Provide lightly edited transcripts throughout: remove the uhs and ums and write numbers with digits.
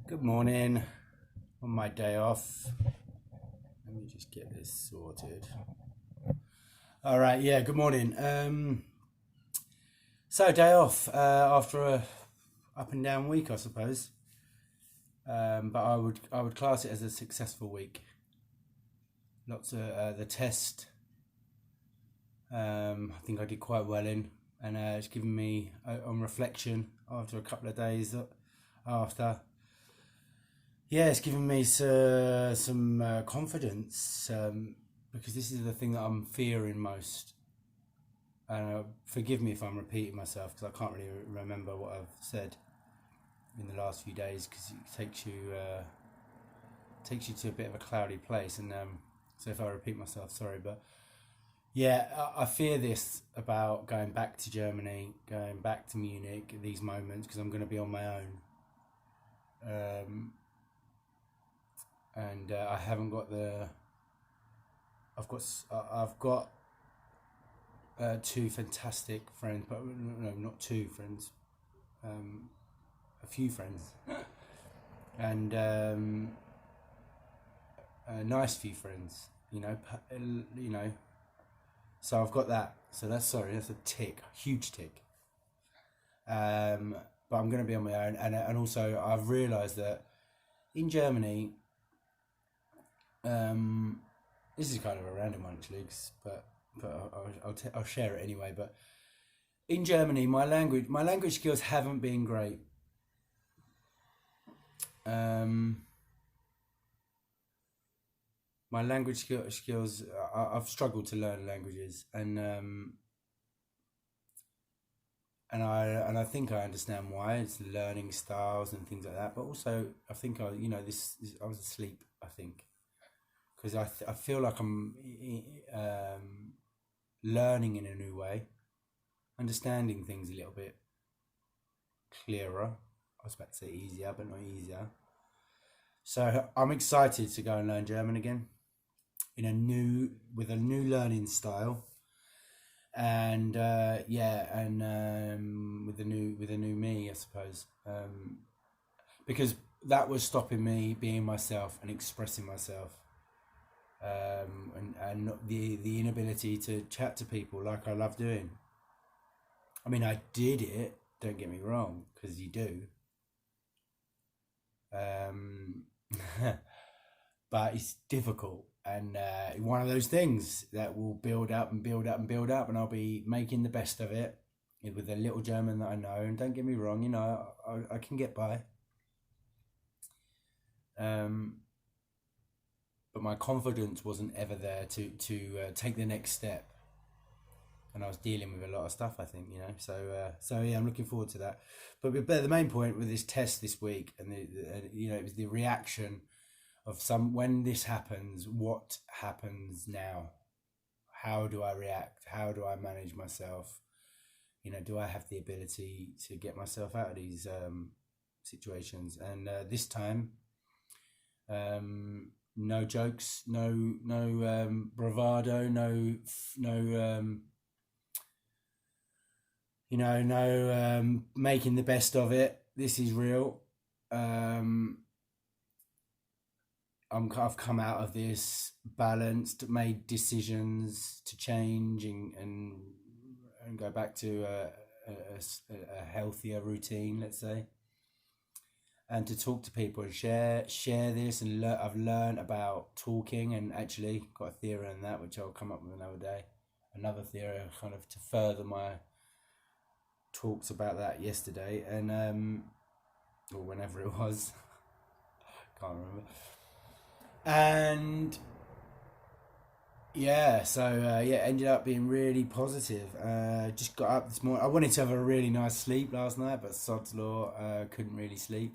Good morning on my day off. Let me just get this sorted. All right, yeah, good morning. So day off after a up and down week, I suppose. But I would class it as a successful week. Lots of the test. I think I did quite well in, and it's given me on reflection after a couple of days after. Yeah, it's given me some confidence because this is the thing that I'm fearing most. Forgive me if I'm repeating myself because I can't really remember what I've said in the last few days because it takes you to a bit of a cloudy place. And so if I repeat myself, sorry. But yeah, I fear this about going back to Germany, going back to Munich at these moments because I'm going to be on my own. And I haven't got the. I've got two fantastic friends, but no, not two friends, a few friends, and a nice few friends. You know. So I've got that. So that's a tick, huge tick. But I'm going to be on my own, and also I've realised that in Germany, um, this is kind of a random one actually, but I'll share it anyway. But in Germany, my language skills haven't been great. Um, my skills, I've struggled to learn languages, and I think I understand why. It's learning styles and things like that. But also, I think I was asleep. I think because I feel like I'm learning in a new way, understanding things a little bit clearer. I was about to say easier, but not easier. So I'm excited to go and learn German again in a new with a new learning style, and yeah, and with a new me, I suppose, because that was stopping me being myself and expressing myself, and not the inability to chat to people like I love doing. I mean, I did it. Don't get me wrong, because you do. Um, but it's difficult and one of those things that will build up and build up and build up, and I'll be making the best of it with the little German that I know. And don't get me wrong, I can get by. Um, but my confidence wasn't ever there to take the next step, and I was dealing with a lot of stuff. I think so yeah, I'm looking forward to that. But the main point with this test this week, and it was the reaction of some when this happens. What happens now? How do I react? How do I manage myself? Do I have the ability to get myself out of these situations? And this time, no jokes, no bravado, no no making the best of it. This is real. Um, I've come out of this balanced, made decisions to change and go back to a healthier routine, let's say, and to talk to people and share this. And I've learned about talking, and actually got a theory on that, which I'll come up with another day. Another theory, kind of to further my talks about that yesterday, and or whenever it was, can't remember. And yeah, so yeah, ended up being really positive. Just got up this morning. I wanted to have a really nice sleep last night, but sod's law, couldn't really sleep.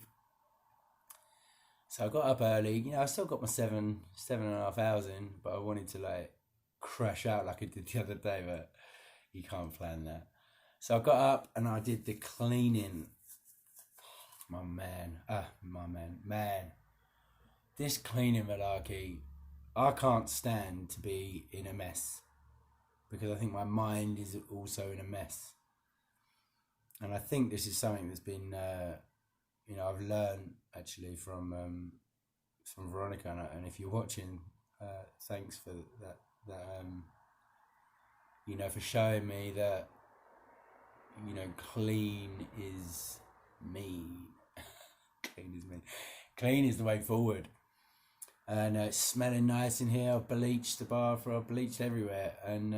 So I got up early. I still got my 7.5 hours in, but I wanted to like crash out like I did the other day, but you can't plan that. So I got up and I did the cleaning. Man. This cleaning malarkey, I can't stand to be in a mess because I think my mind is also in a mess. And I think this is something that's been, I've learned actually from Veronica, and if you're watching, thanks for that, for showing me that, clean is me. Clean is me. Clean is the way forward. And it's smelling nice in here. I've bleached the bathroom, I've bleached everywhere, and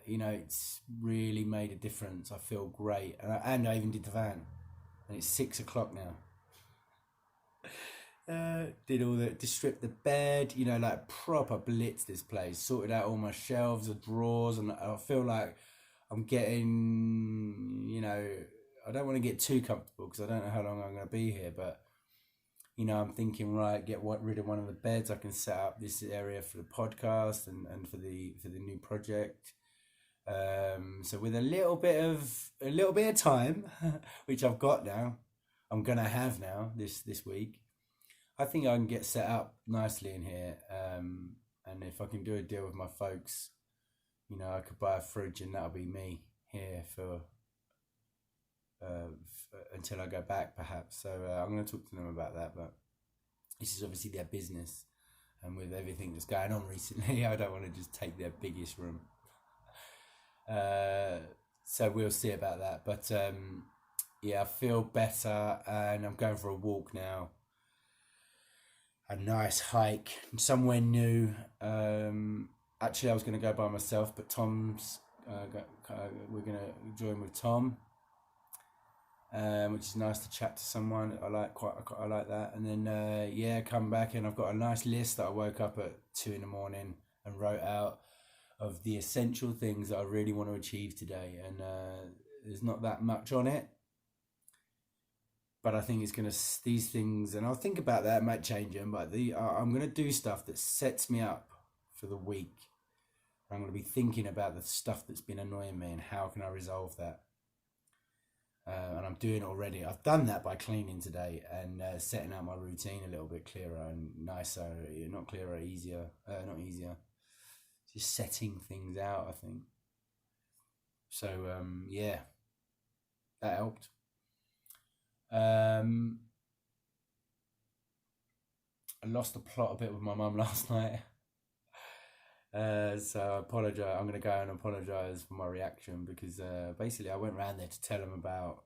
it's really made a difference. I feel great, and I even did the van, and it's 6 o'clock now. Did all the, just stripped the bed, like proper blitz this place, sorted out all my shelves, the drawers, and I feel like I'm getting, I don't want to get too comfortable because I don't know how long I'm going to be here, but I'm thinking, right, rid of one of the beds. I can set up this area for the podcast and for the new project. So with a little bit of time, which I've got now, I'm gonna have now this week. I think I can get set up nicely in here. And if I can do a deal with my folks, I could buy a fridge and that'll be me here for until I go back, perhaps. So I'm going to talk to them about that. But this is obviously their business, and with everything that's going on recently, I don't want to just take their biggest room. So we'll see about that. But I feel better, and I'm going for a walk now. A nice hike somewhere new. Actually, I was going to go by myself, but Tom's. We're going to join with Tom. Which is nice to chat to someone. I like that. And then come back, and I've got a nice list that I woke up at 2 a.m. and wrote out of the essential things that I really want to achieve today. And there's not that much on it, but I think it's gonna these things, and I'll think about that. I might change them, but I'm gonna do stuff that sets me up for the week. I'm gonna be thinking about the stuff that's been annoying me and how can I resolve that. And I'm doing it already. I've done that by cleaning today and setting out my routine a little bit clearer and nicer. Not clearer, easier. Not easier. Just setting things out, I think. So, that helped. I lost the plot a bit with my mum last night. So I apologise. I'm going to go and apologise for my reaction because basically I went round there to tell them about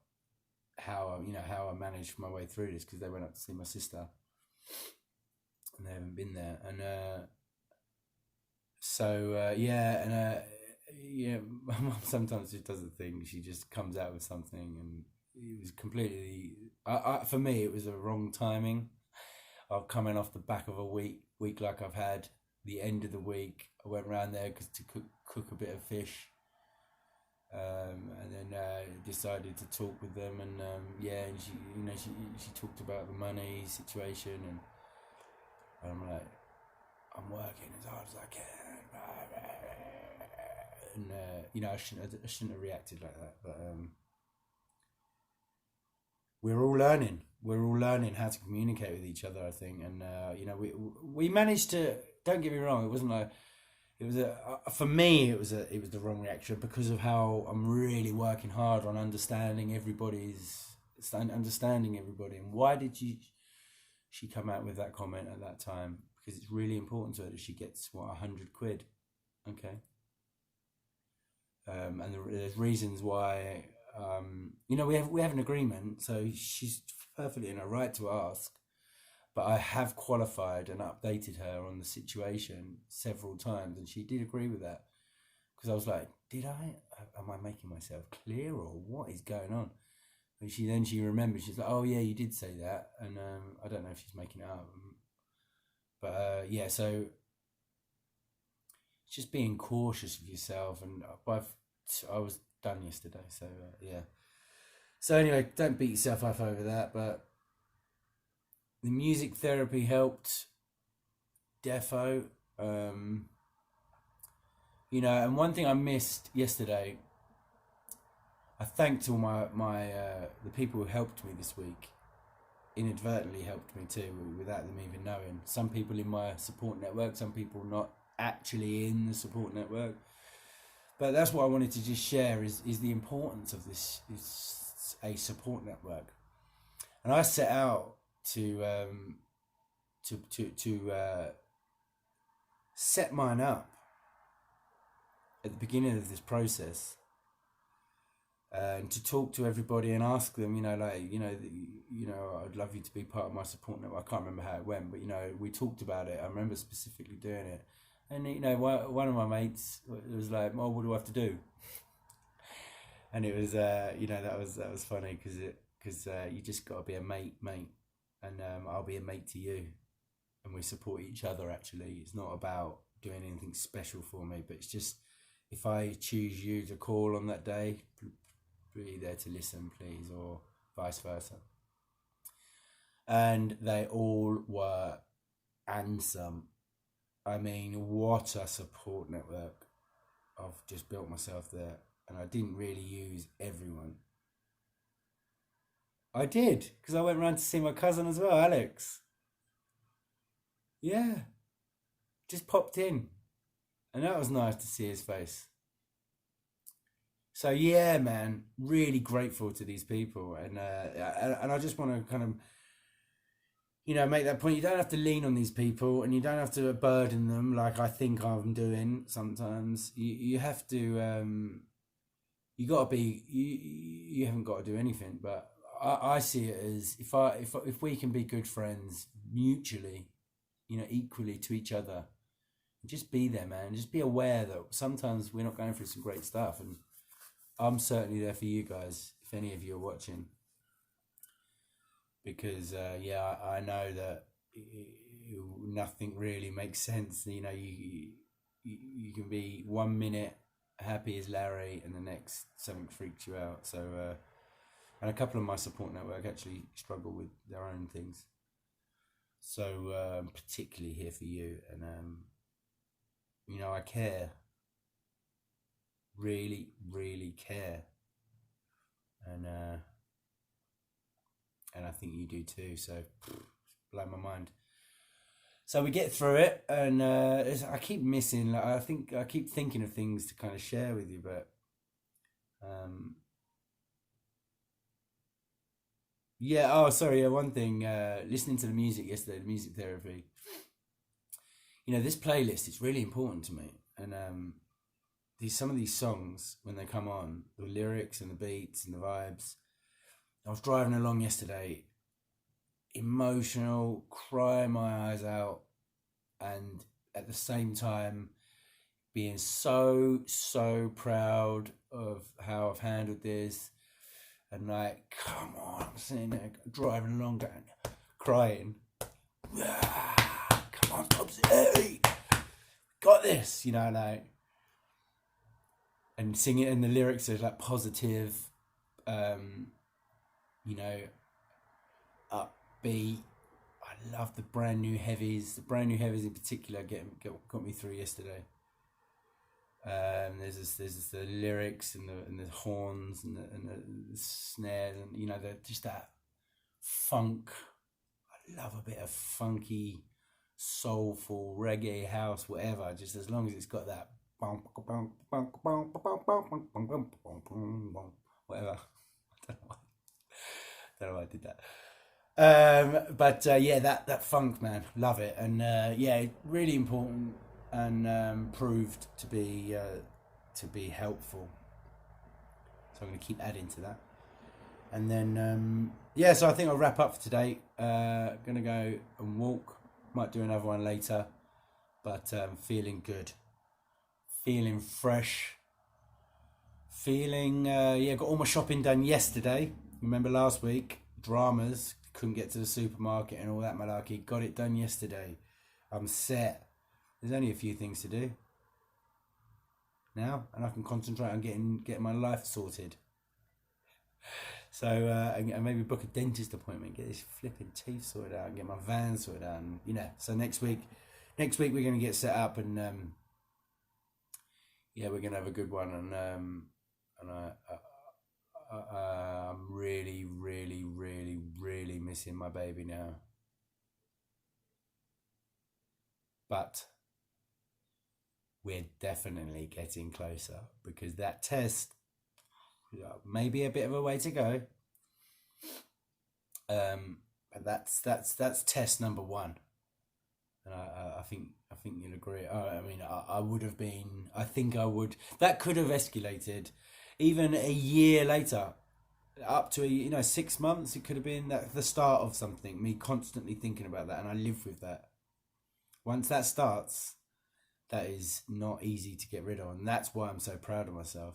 how I managed my way through this because they went up to see my sister and they haven't been there, and my mum sometimes just does a thing. She just comes out with something, and it was completely. For me, it was a wrong timing. I'm coming off the back of a week like I've had. The end of the week, I went round there to cook a bit of fish, and then decided to talk with them, and and she talked about the money situation, and I'm like, I'm working as hard as I can, and I shouldn't have reacted like that, but we're all learning. We're all learning how to communicate with each other, I think, and we managed to. Don't get me wrong. It wasn't like it was for me. It was the wrong reaction because of how I'm really working hard on understanding everybody. And why did she come out with that comment at that time? Because it's really important to her that she gets £100. Okay. And there's reasons why. We have an agreement, so she's perfectly in her right to ask. But I have qualified and updated her on the situation several times, and she did agree with that. Because I was like, am I making myself clear, or what is going on? And she remembered, she's like, oh yeah, you did say that. And I don't know if she's making it up. But so it's just being cautious of yourself. And I was done yesterday, so So anyway, don't beat yourself up over that, but the music therapy helped, defo. And one thing I missed yesterday, I thanked all my the people who helped me this week, inadvertently helped me too, without them even knowing. Some people in my support network, some people not actually in the support network. But that's what I wanted to just share is the importance of this a support network. And I set out to set mine up at the beginning of this process, and to talk to everybody and ask them, I'd love you to be part of my support network. I can't remember how it went, but we talked about it. I remember specifically doing it, and one of my mates was like, "Oh, what do I have to do?" And it was, that was funny because you just got to be a mate, and I'll be a mate to you, and we support each other. Actually, it's not about doing anything special for me, but it's just if I choose you to call on that day, be there to listen, please, or vice versa. And they all were, and some. I mean, what a support network. I've just built myself there, and I didn't really use everyone. I did, because I went round to see my cousin as well, Alex. Yeah, just popped in, and that was nice to see his face. So yeah, man, really grateful to these people, and I just want to kind of make that point. You don't have to lean on these people, and you don't have to burden them like I think I'm doing sometimes. You have to you got to be you haven't got to do anything, but I see it as if we can be good friends mutually, equally to each other, just be there, man. Just be aware that sometimes we're not going through some great stuff, and I'm certainly there for you guys if any of you are watching, because I know that nothing really makes sense. You can be 1 minute happy as Larry, and the next something freaks you out. So and a couple of my support network actually struggle with their own things. So I'm particularly here for you, and I care, really, really care, and I think you do too. So blow my mind. So we get through it, and I keep missing. Like, I keep thinking of things to kind of share with you, but yeah. Oh, sorry. One thing. Listening to the music yesterday, the music therapy. This playlist is really important to me, and some of these songs when they come on, the lyrics and the beats and the vibes. I was driving along yesterday, emotional, crying my eyes out, and at the same time being so proud of how I've handled this, and like, come on, I'm sitting there driving along, going, crying. Come on, Tubbsy, hey, got this, like, and singing, and the lyrics are like positive, upbeat. I love the brand new heavies. The brand new heavies in particular got me through yesterday. There's the lyrics and the horns and the snares, and they're just that funk. I love a bit of funky, soulful reggae, house, whatever. Just as long as it's got that whatever. I don't know why I did that. But yeah, that funk, man, love it, and yeah, really important, and proved to be helpful. So I'm going to keep adding to that, and then yeah. So I think I'll wrap up for today. Gonna go and walk. Might do another one later, but feeling good, feeling fresh, feeling yeah. Got all my shopping done yesterday. Remember last week, dramas. Couldn't get to the supermarket and all that malarkey. Got it done yesterday. I'm set. There's only a few things to do now, and I can concentrate on getting my life sorted. So and maybe book a dentist appointment, get this flipping teeth sorted out, and get my van sorted out, and So next week we're gonna get set up, and yeah, we're gonna have a good one, and I'm really, really, really, really missing my baby now. But we're definitely getting closer, because that test, maybe a bit of a way to go. But that's test number one, and I think you'll agree. I mean, I would have been. I think I would. That could have escalated, even a year later, up to 6 months. It could have been the start of something. Me constantly thinking about that, and I live with that. Once that starts, that is not easy to get rid of, and that's why I'm so proud of myself,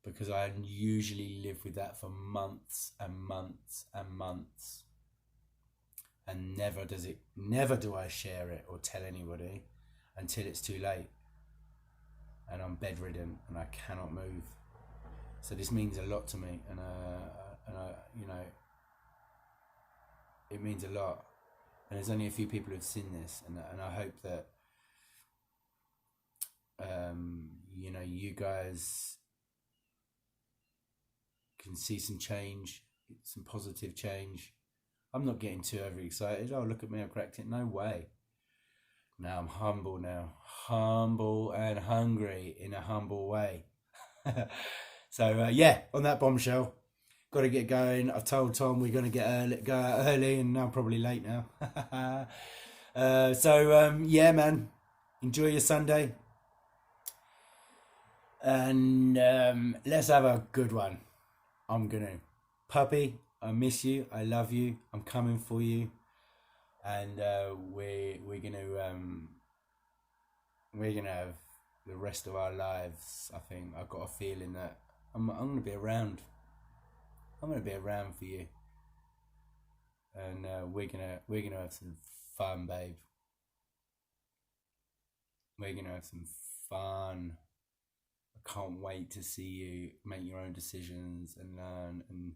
because I usually live with that for months and months and months, and never do I share it or tell anybody until it's too late and I'm bedridden and I cannot move. So this means a lot to me, and it means a lot. And there's only a few people who've seen this, and I hope that you guys can see some change, some positive change. I'm not getting too overexcited. Oh, look at me, I cracked it. No way. Now I'm humble now. Humble and hungry in a humble way. So, yeah, on that bombshell, got to get going. I've told Tom we're going to go out early, and I'm probably late now. Yeah, man, enjoy your Sunday. And let's have a good one. I'm going to. Puppy, I miss you. I love you. I'm coming for you. And we're gonna have the rest of our lives. I think I've got a feeling that I'm gonna be around. I'm gonna be around for you, and we're gonna have some fun, babe. We're gonna have some fun. I can't wait to see you make your own decisions and learn and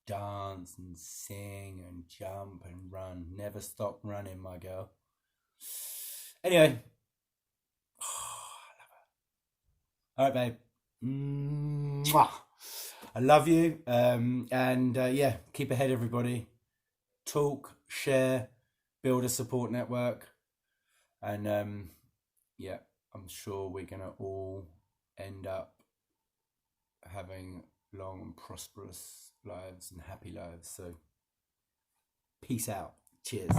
dance and sing and jump and run. Never stop running, my girl. Anyway, all right, babe. Mwah. I love you. And yeah, keep ahead, everybody. Talk, share, build a support network. And yeah, I'm sure we're going to all end up having long and prosperous lives and happy lives. So, peace out. Cheers.